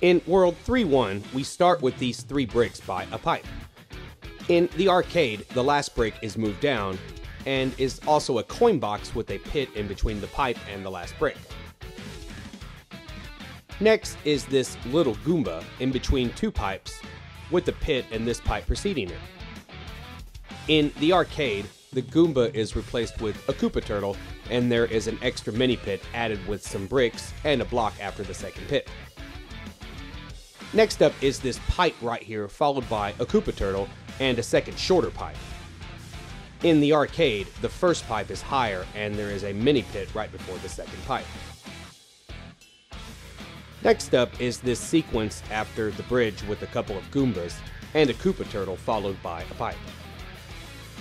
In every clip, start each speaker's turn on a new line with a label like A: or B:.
A: In World 3-1, we start with these 3 bricks by a pipe. In the arcade, the last brick is moved down, and is also a coin box with a pit in between the pipe and the last brick. Next is this little Goomba in between 2 pipes, with the pit and this pipe preceding it. In the arcade, the Goomba is replaced with a Koopa Turtle, and there is an extra mini pit added with some bricks and a block after the second pit. Next up is this pipe right here, followed by a Koopa Turtle and a second shorter pipe. In the arcade, the first pipe is higher and there is a mini pit right before the second pipe. Next up is this sequence after the bridge with a couple of Goombas and a Koopa Turtle followed by a pipe.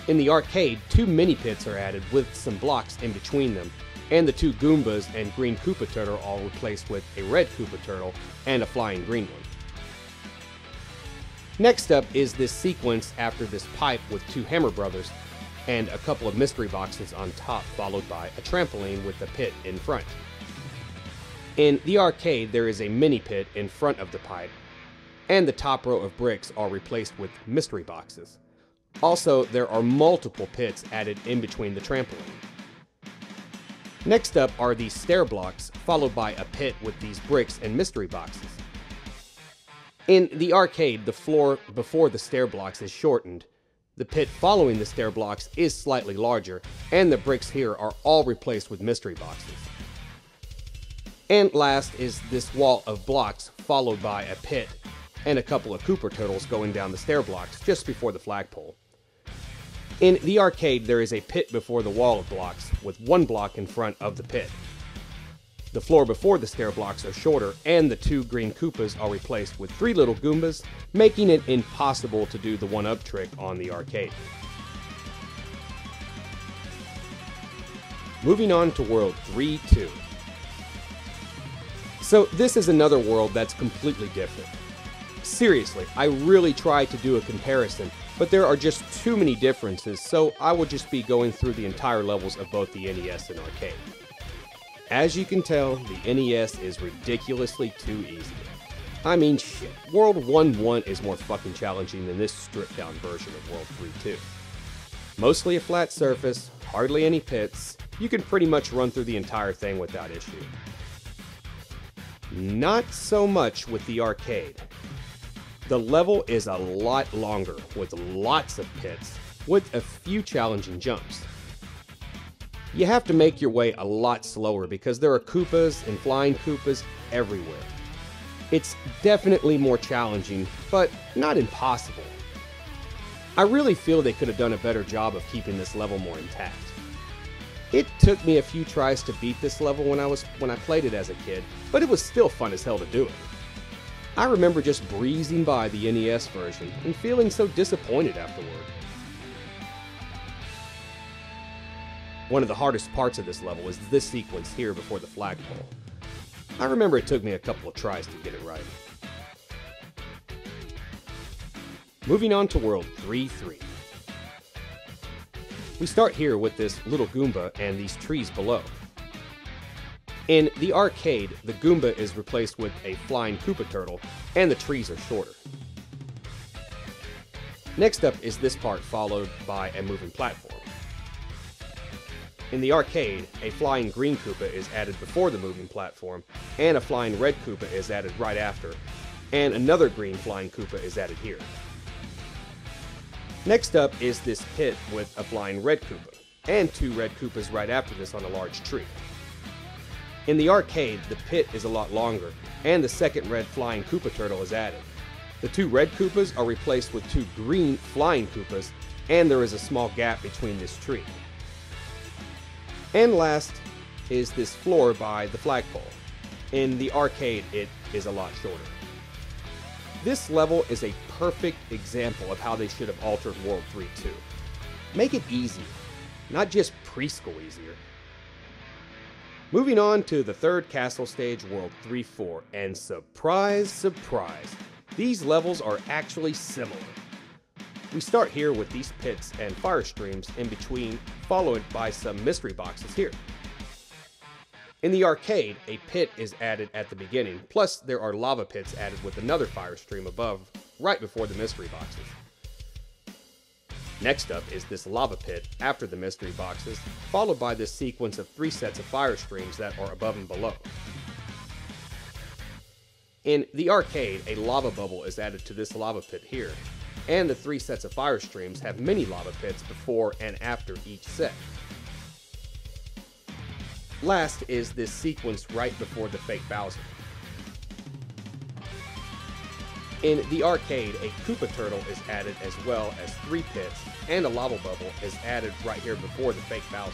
A: In the arcade, 2 mini pits are added with some blocks in between them, and the 2 Goombas and green Koopa Turtle are replaced with a red Koopa Turtle and a flying green one. Next up is this sequence after this pipe with 2 Hammer Brothers and a couple of mystery boxes on top, followed by a trampoline with a pit in front. In the arcade, there is a mini pit in front of the pipe, and the top row of bricks are replaced with mystery boxes. Also, there are multiple pits added in between the trampoline. Next up are these stair blocks, followed by a pit with these bricks and mystery boxes. In the arcade, the floor before the stair blocks is shortened, the pit following the stair blocks is slightly larger, and the bricks here are all replaced with mystery boxes. And last is this wall of blocks, followed by a pit and a couple of Koopa Turtles going down the stair blocks just before the flagpole. In the arcade, there is a pit before the wall of blocks, with 1 block in front of the pit. The floor before the stair blocks are shorter, and the 2 green Koopas are replaced with 3 little Goombas, making it impossible to do the 1-up trick on the arcade. Moving on to World 3-2. So this is another world that's completely different. Seriously, I really tried to do a comparison, but there are just too many differences, so I will just be going through the entire levels of both the NES and arcade. As you can tell, the NES is ridiculously too easy. I mean, shit, World 1-1 is more fucking challenging than this stripped down version of World 3-2. Mostly a flat surface, hardly any pits, you can pretty much run through the entire thing without issue. Not so much with the arcade. The level is a lot longer, with lots of pits, with a few challenging jumps. You have to make your way a lot slower because there are Koopas and flying Koopas everywhere. It's definitely more challenging, but not impossible. I really feel they could have done a better job of keeping this level more intact. It took me a few tries to beat this level when I played it as a kid, but it was still fun as hell to do it. I remember just breezing by the NES version and feeling so disappointed afterward. One of the hardest parts of this level is this sequence here before the flagpole. I remember it took me a couple of tries to get it right. Moving on to World 3-3. We start here with this little Goomba and these trees below. In the arcade, the Goomba is replaced with a flying Koopa Turtle, and the trees are shorter. Next up is this part, followed by a moving platform. In the arcade, a flying green Koopa is added before the moving platform, and a flying red Koopa is added right after, and another green flying Koopa is added here. Next up is this pit with a flying red Koopa, and 2 red Koopas right after this on a large tree. In the arcade, the pit is a lot longer, and the second red flying Koopa Turtle is added. The 2 red Koopas are replaced with 2 green flying Koopas, and there is a small gap between this tree. And last is this floor by the flagpole. In the arcade, it is a lot shorter. This level is a perfect example of how they should have altered World 3-2. Make it easier, not just preschool easier. Moving on to the third castle stage, World 3-4, and surprise, surprise, these levels are actually similar. We start here with these pits and fire streams in between, followed by some mystery boxes here. In the arcade, a pit is added at the beginning, plus there are lava pits added with another fire stream above, right before the mystery boxes. Next up is this lava pit after the mystery boxes, followed by this sequence of 3 sets of fire streams that are above and below. In the arcade, a lava bubble is added to this lava pit here, and the 3 sets of fire streams have mini lava pits before and after each set. Last is this sequence right before the fake Bowser. In the arcade, a Koopa Turtle is added as well as 3 pits, and a lava bubble is added right here before the fake Bowser.